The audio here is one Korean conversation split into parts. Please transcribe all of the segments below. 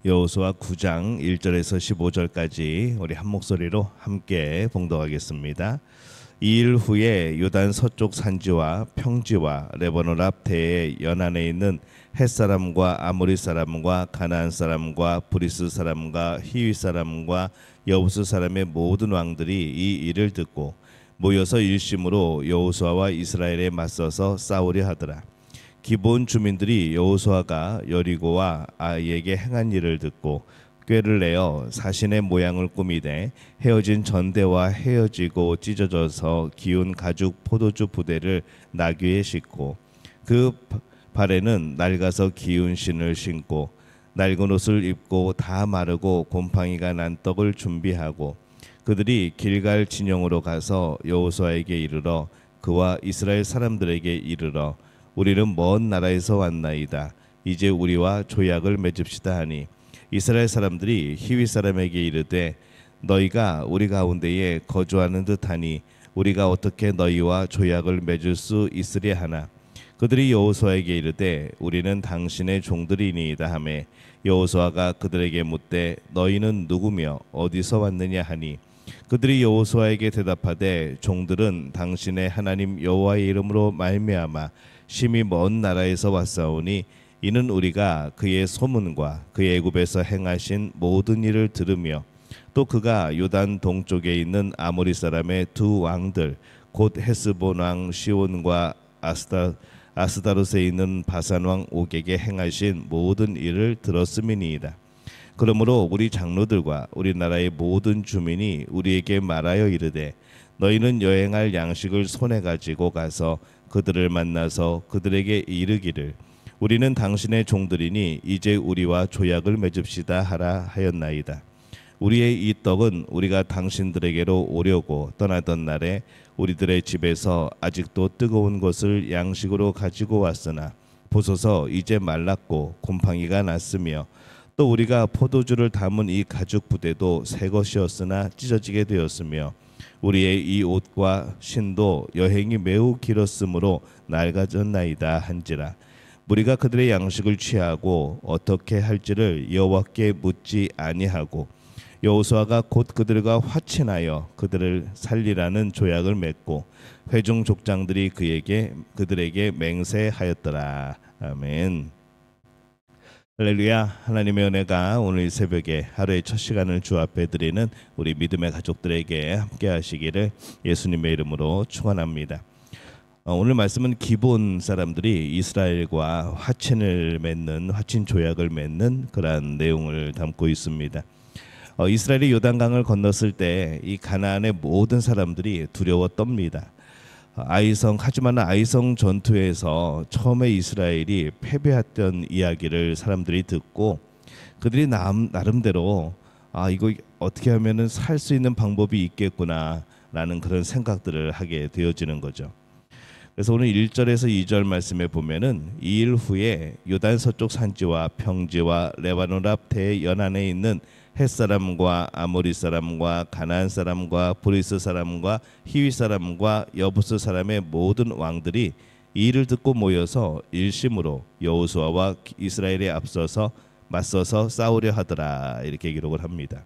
여호수아 9장 1절에서 15절까지 우리 한 목소리로 함께 봉독하겠습니다. 이 일 후에 요단 서쪽 산지와 평지와 레바논 앞 대의 연안에 있는 헷 사람과 아모리 사람과 가나안 사람과 브리스 사람과 히위 사람과 여부스 사람의 모든 왕들이 이 일을 듣고 모여서 일심으로 여호수아와 이스라엘에 맞서서 싸우려 하더라. 기브온 주민들이 여호수아가 여리고와 아이에게 행한 일을 듣고 꾀를 내어 사신의 모양을 꾸미되 헤어진 전대와 헤어지고 찢어져서 기운 가죽 포도주 부대를 나귀에 싣고 그 발에는 낡아서 기운 신을 신고 낡은 옷을 입고 다 마르고 곰팡이가 난 떡을 준비하고 그들이 길갈 진영으로 가서 여호수아에게 이르러 그와 이스라엘 사람들에게 이르러 우리는 먼 나라에서 왔나이다. 이제 우리와 조약을 맺읍시다 하니 이스라엘 사람들이 히위 사람에게 이르되 너희가 우리 가운데에 거주하는 듯하니 우리가 어떻게 너희와 조약을 맺을 수 있으랴 하나 그들이 여호수아에게 이르되 우리는 당신의 종들이니이다 하매 여호수아가 그들에게 묻되 너희는 누구며 어디서 왔느냐 하니 그들이 여호수아에게 대답하되 종들은 당신의 하나님 여호와의 이름으로 말미암아 심히 먼 나라에서 왔사오니 이는 우리가 그의 소문과 그의 애굽에서 행하신 모든 일을 들으며 또 그가 요단 동쪽에 있는 아모리 사람의 두 왕들 곧 헤스본 왕 시온과 아스다롯에 있는 바산 왕 옥에게 행하신 모든 일을 들었음이니이다. 그러므로 우리 장로들과 우리나라의 모든 주민이 우리에게 말하여 이르되 너희는 여행할 양식을 손에 가지고 가서 그들을 만나서 그들에게 이르기를 우리는 당신의 종들이니 이제 우리와 조약을 맺읍시다 하라 하였나이다. 우리의 이 떡은 우리가 당신들에게로 오려고 떠나던 날에 우리들의 집에서 아직도 뜨거운 것을 양식으로 가지고 왔으나 보소서 이제 말랐고 곰팡이가 났으며 또 우리가 포도주를 담은 이 가죽 부대도 새 것이었으나 찢어지게 되었으며 우리의 이 옷과 신도 여행이 매우 길었으므로 낡아졌나이다 한지라. 우리가 그들의 양식을 취하고 어떻게 할지를 여호와께 묻지 아니하고 여호수아가 곧 그들과 화친하여 그들을 살리라는 조약을 맺고 회중 족장들이 그들에게 맹세하였더라. 아멘. 할렐루야. 하나님의 은혜가 오늘 새벽에 하루의 첫 시간을 주 앞에 드리는 우리 믿음의 가족들에게 함께 하시기를 예수님의 이름으로 축원합니다. 오늘 말씀은 기브온 사람들이 이스라엘과 화친 조약을 맺는 그러한 내용을 담고 있습니다. 이스라엘이 요단강을 건넜을 때 이 가나안의 모든 사람들이 두려워 떱니다. 하지만 아이성 전투에서 처음에 이스라엘이 패배했던 이야기를 사람들이 듣고 그들이 나름대로 이거 어떻게 하면은 살 수 있는 방법이 있겠구나라는 그런 생각들을 하게 되어지는 거죠. 그래서 오늘 1절에서 2절 말씀에 보면은 이 일 후에 요단 서쪽 산지와 평지와 레바논 앞 대 연안에 있는 헷 사람과 아모리 사람과 가나안 사람과 브리스 사람과 히위 사람과 여부스 사람의 모든 왕들이 이 일을 듣고 모여서 일심으로 여호수아와 이스라엘에 앞서서 맞서서 싸우려 하더라 이렇게 기록을 합니다.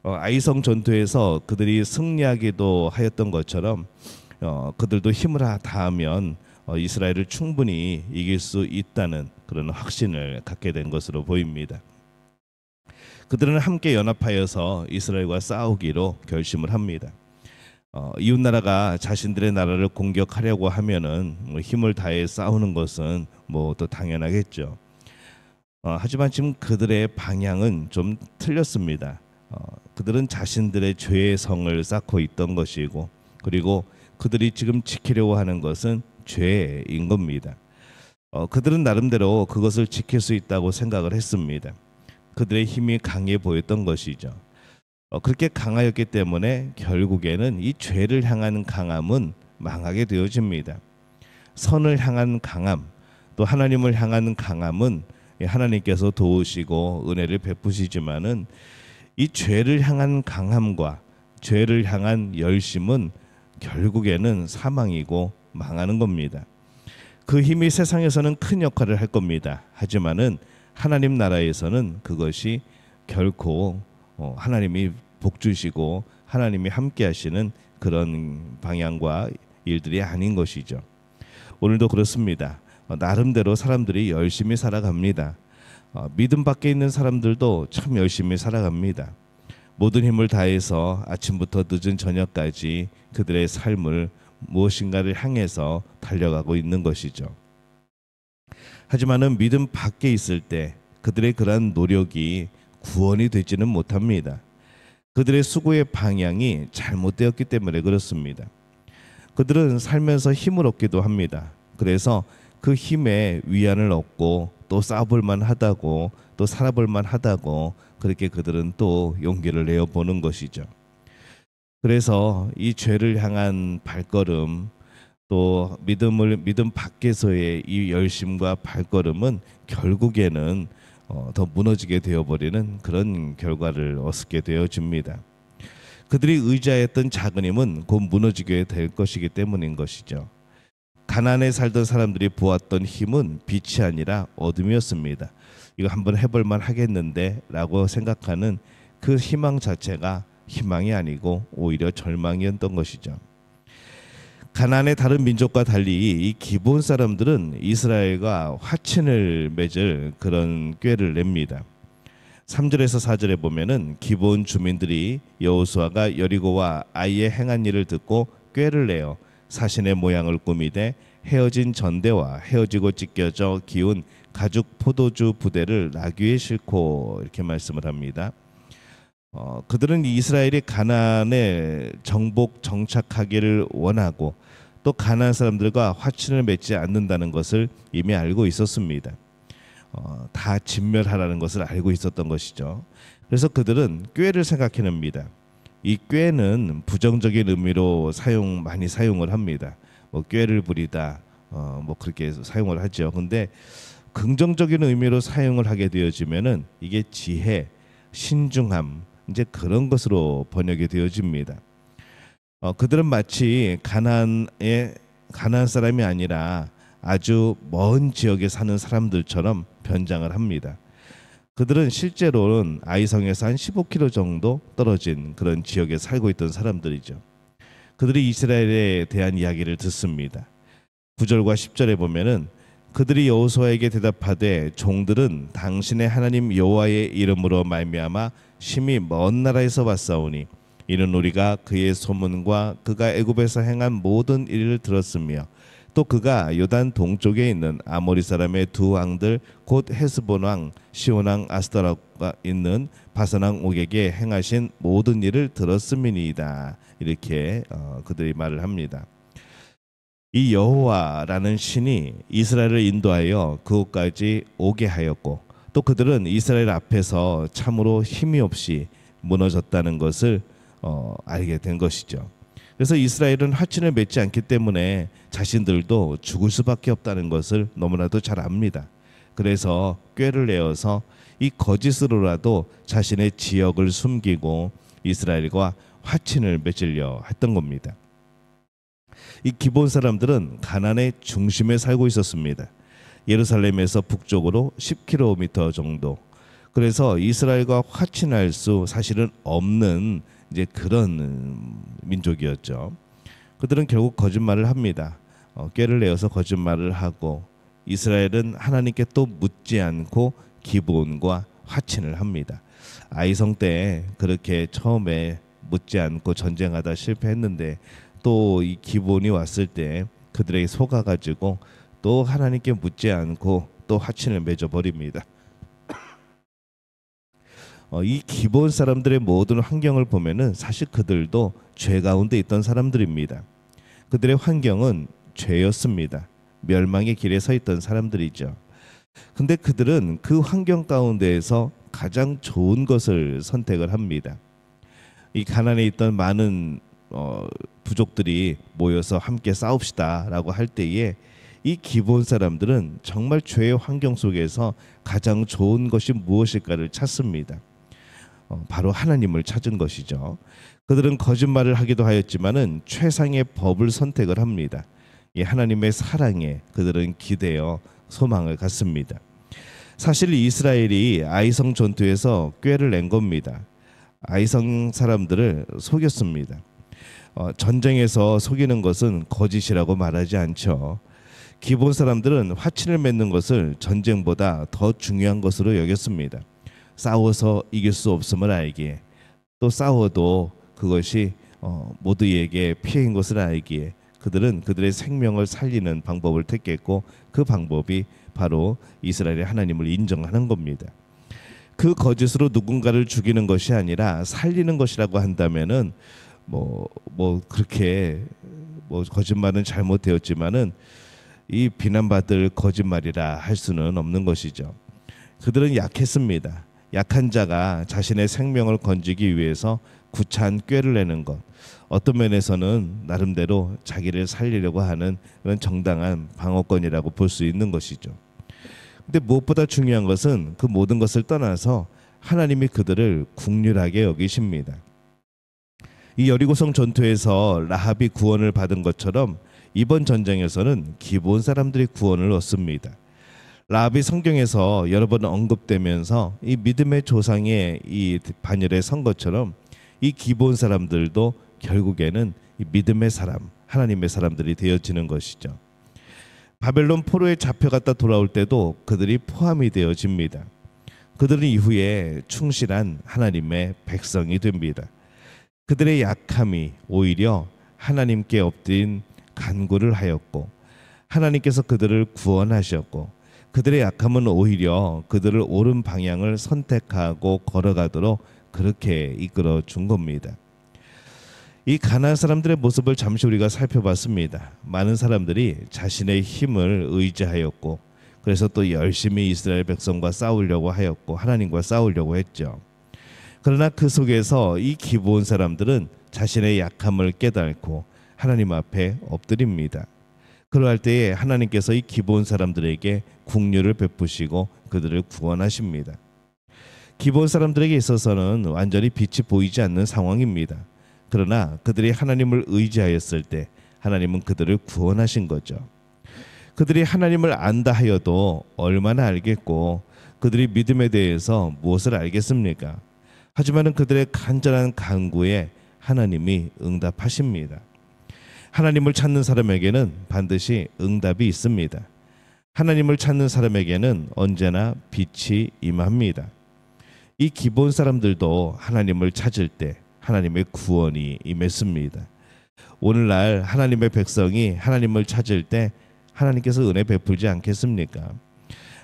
아이성 전투에서 그들이 승리하기도 하였던 것처럼 그들도 힘을 다하면 이스라엘을 충분히 이길 수 있다는 그런 확신을 갖게 된 것으로 보입니다. 그들은 함께 연합하여서 이스라엘과 싸우기로 결심을 합니다. 이웃 나라가 자신들의 나라를 공격하려고 하면은 힘을 다해 싸우는 것은 또 당연하겠죠. 하지만 지금 그들의 방향은 좀 틀렸습니다. 그들은 자신들의 죄의 성을 쌓고 있던 것이고 그리고 그들이 지금 지키려고 하는 것은 죄인 겁니다. 그들은 나름대로 그것을 지킬 수 있다고 생각을 했습니다. 그들의 힘이 강해 보였던 것이죠. 그렇게 강하였기 때문에 결국에는 이 죄를 향한 강함은 망하게 되어집니다. 선을 향한 강함, 또 하나님을 향한 강함은 하나님께서 도우시고 은혜를 베푸시지만은 이 죄를 향한 강함과 죄를 향한 열심은 결국에는 사망이고 망하는 겁니다. 그 힘이 세상에서는 큰 역할을 할 겁니다. 하지만은 하나님 나라에서는 그것이 결코 하나님이 복 주시고 하나님이 함께 하시는 그런 방향과 일들이 아닌 것이죠. 오늘도 그렇습니다. 나름대로 사람들이 열심히 살아갑니다. 믿음 밖에 있는 사람들도 참 열심히 살아갑니다. 모든 힘을 다해서 아침부터 늦은 저녁까지 그들의 삶을 무엇인가를 향해서 달려가고 있는 것이죠. 하지만은 믿음 밖에 있을 때 그들의 그러한 노력이 구원이 되지는 못합니다. 그들의 수고의 방향이 잘못되었기 때문에 그렇습니다. 그들은 살면서 힘을 얻기도 합니다. 그래서 그 힘에 위안을 얻고 또 싸워볼 만하다고 또 살아볼 만하다고 그렇게 그들은 또 용기를 내어보는 것이죠. 그래서 이 죄를 향한 발걸음 또 믿음 밖에서의 이 열심과 발걸음은 결국에는 더 무너지게 되어버리는 그런 결과를 얻게 되어집니다. 그들이 의지하였던 작은 힘은 곧 무너지게 될 것이기 때문인 것이죠. 가나안에 살던 사람들이 보았던 힘은 빛이 아니라 어둠이었습니다. 이거 한번 해볼 만 하겠는데 라고 생각하는 그 희망 자체가 희망이 아니고 오히려 절망이었던 것이죠. 가나안의 다른 민족과 달리 이 기브온 사람들은 이스라엘과 화친을 맺을 그런 꾀를 냅니다. 3절에서 4절에 보면은 기브온 주민들이 여호수아가 여리고와 아이의 행한 일을 듣고 꾀를 내어 사신의 모양을 꾸미되 헤어진 전대와 헤어지고 찢겨져 기운 가죽 포도주 부대를 나귀에 싣고 이렇게 말씀을 합니다. 그들은 이스라엘이 가나안에 정복 정착하기를 원하고 또 가나안 사람들과 화친을 맺지 않는다는 것을 이미 알고 있었습니다. 다 진멸하라는 것을 알고 있었던 것이죠. 그래서 그들은 꾀를 생각해냅니다. 이 꾀는 부정적인 의미로 많이 사용을 합니다. 꾀를 부리다 그렇게 사용을 하죠. 근데 긍정적인 의미로 사용을 하게 되어지면은 이게 지혜, 신중함 이제 그런 것으로 번역이 되어집니다. 그들은 마치 가나안 사람이 아니라 아주 먼 지역에 사는 사람들처럼 변장을 합니다. 그들은 실제로는 아이성에서 한 15km 정도 떨어진 그런 지역에 살고 있던 사람들이죠. 그들이 이스라엘에 대한 이야기를 듣습니다. 9절과 10절에 보면은 그들이 여호수아에게 대답하되 종들은 당신의 하나님 여호와의 이름으로 말미암아 심히 먼 나라에서 왔사오니 이는 우리가 그의 소문과 그가 애굽에서 행한 모든 일을 들었으며 또 그가 요단 동쪽에 있는 아모리 사람의 두 왕들 곧 헤스본 왕 시온 왕 아스타락과 있는 바산 왕 옥에게 행하신 모든 일을 들었음이니이다. 이렇게 그들이 말을 합니다. 이 여호와라는 신이 이스라엘을 인도하여 그곳까지 오게 하였고 또 그들은 이스라엘 앞에서 참으로 힘이 없이 무너졌다는 것을 알게 된 것이죠. 그래서 이스라엘은 화친을 맺지 않기 때문에 자신들도 죽을 수밖에 없다는 것을 너무나도 잘 압니다. 그래서 꾀를 내어서 이 거짓으로라도 자신의 지역을 숨기고 이스라엘과 화친을 맺으려 했던 겁니다. 이 기브온 사람들은 가나안의 중심에 살고 있었습니다. 예루살렘에서 북쪽으로 10km 정도. 그래서 이스라엘과 화친할 수 사실은 없는 이제 그런 민족이었죠. 그들은 결국 거짓말을 합니다. 꾀를 내어서 거짓말을 하고 이스라엘은 하나님께 또 묻지 않고 기브온과 화친을 합니다. 아이성 때 그렇게 처음에 묻지 않고 전쟁하다 실패했는데 또 이 기브온이 왔을 때 그들에게 속아가지고 또 하나님께 묻지 않고 또 화친을 맺어버립니다. 이 기브온 사람들의 모든 환경을 보면은 사실 그들도 죄 가운데 있던 사람들입니다. 그들의 환경은 죄였습니다. 멸망의 길에 서 있던 사람들이죠. 근데 그들은 그 환경 가운데에서 가장 좋은 것을 선택을 합니다. 이 가나안에 있던 많은 부족들이 모여서 함께 싸웁시다라고 할 때에 이 기브온 사람들은 정말 죄의 환경 속에서 가장 좋은 것이 무엇일까를 찾습니다. 바로 하나님을 찾은 것이죠. 그들은 거짓말을 하기도 하였지만은 최상의 법을 선택을 합니다. 이 하나님의 사랑에 그들은 기대어 소망을 갖습니다. 사실 이스라엘이 아이성 전투에서 꾀를 낸 겁니다. 아이성 사람들을 속였습니다. 전쟁에서 속이는 것은 거짓이라고 말하지 않죠. 기본 사람들은 화친을 맺는 것을 전쟁보다 더 중요한 것으로 여겼습니다. 싸워서 이길 수 없음을 알기에, 또 싸워도 그것이 모두에게 피해인 것을 알기에 그들은 그들의 생명을 살리는 방법을 택했고, 그 방법이 바로 이스라엘의 하나님을 인정하는 겁니다. 그 거짓으로 누군가를 죽이는 것이 아니라 살리는 것이라고 한다면은 그렇게 거짓말은 잘못되었지만은 이 비난받을 거짓말이라 할 수는 없는 것이죠. 그들은 약했습니다. 약한 자가 자신의 생명을 건지기 위해서 구차한 꾀를 내는 것, 어떤 면에서는 나름대로 자기를 살리려고 하는 그런 정당한 방어권이라고 볼 수 있는 것이죠. 근데 무엇보다 중요한 것은 그 모든 것을 떠나서 하나님이 그들을 국률하게 여기십니다. 이 여리고성 전투에서 라합이 구원을 받은 것처럼 이번 전쟁에서는 기브온 사람들이 구원을 얻습니다. 라합이 성경에서 여러 번 언급되면서 이 믿음의 조상의 이 반열에 선 것처럼 이 기브온 사람들도 결국에는 이 믿음의 사람, 하나님의 사람들이 되어지는 것이죠. 바벨론 포로에 잡혀갔다 돌아올 때도 그들이 포함이 되어집니다. 그들은 이후에 충실한 하나님의 백성이 됩니다. 그들의 약함이 오히려 하나님께 엎드린 간구를 하였고, 하나님께서 그들을 구원하셨고, 그들의 약함은 오히려 그들을 옳은 방향을 선택하고 걸어가도록 그렇게 이끌어 준 겁니다. 이 가나안 사람들의 모습을 잠시 우리가 살펴봤습니다. 많은 사람들이 자신의 힘을 의지하였고, 그래서 또 열심히 이스라엘 백성과 싸우려고 하였고, 하나님과 싸우려고 했죠. 그러나 그 속에서 이 기브온 사람들은 자신의 약함을 깨닫고 하나님 앞에 엎드립니다. 그러할 때에 하나님께서 이 기브온 사람들에게 긍휼을 베푸시고 그들을 구원하십니다. 기브온 사람들에게 있어서는 완전히 빛이 보이지 않는 상황입니다. 그러나 그들이 하나님을 의지하였을 때 하나님은 그들을 구원하신 거죠. 그들이 하나님을 안다 하여도 얼마나 알겠고, 그들이 믿음에 대해서 무엇을 알겠습니까? 하지만 그들의 간절한 간구에 하나님이 응답하십니다. 하나님을 찾는 사람에게는 반드시 응답이 있습니다. 하나님을 찾는 사람에게는 언제나 빛이 임합니다. 이 기본 사람들도 하나님을 찾을 때 하나님의 구원이 임했습니다. 오늘날 하나님의 백성이 하나님을 찾을 때 하나님께서 은혜 베풀지 않겠습니까?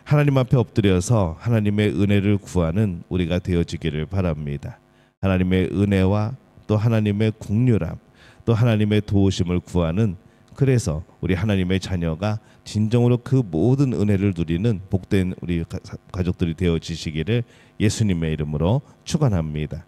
하나님 앞에 엎드려서 하나님의 은혜를 구하는 우리가 되어지기를 바랍니다. 하나님의 은혜와 또 하나님의 긍휼함, 또 하나님의 도우심을 구하는, 그래서 우리 하나님의 자녀가 진정으로 그 모든 은혜를 누리는 복된 우리 가족들이 되어지시기를 예수님의 이름으로 축원합니다.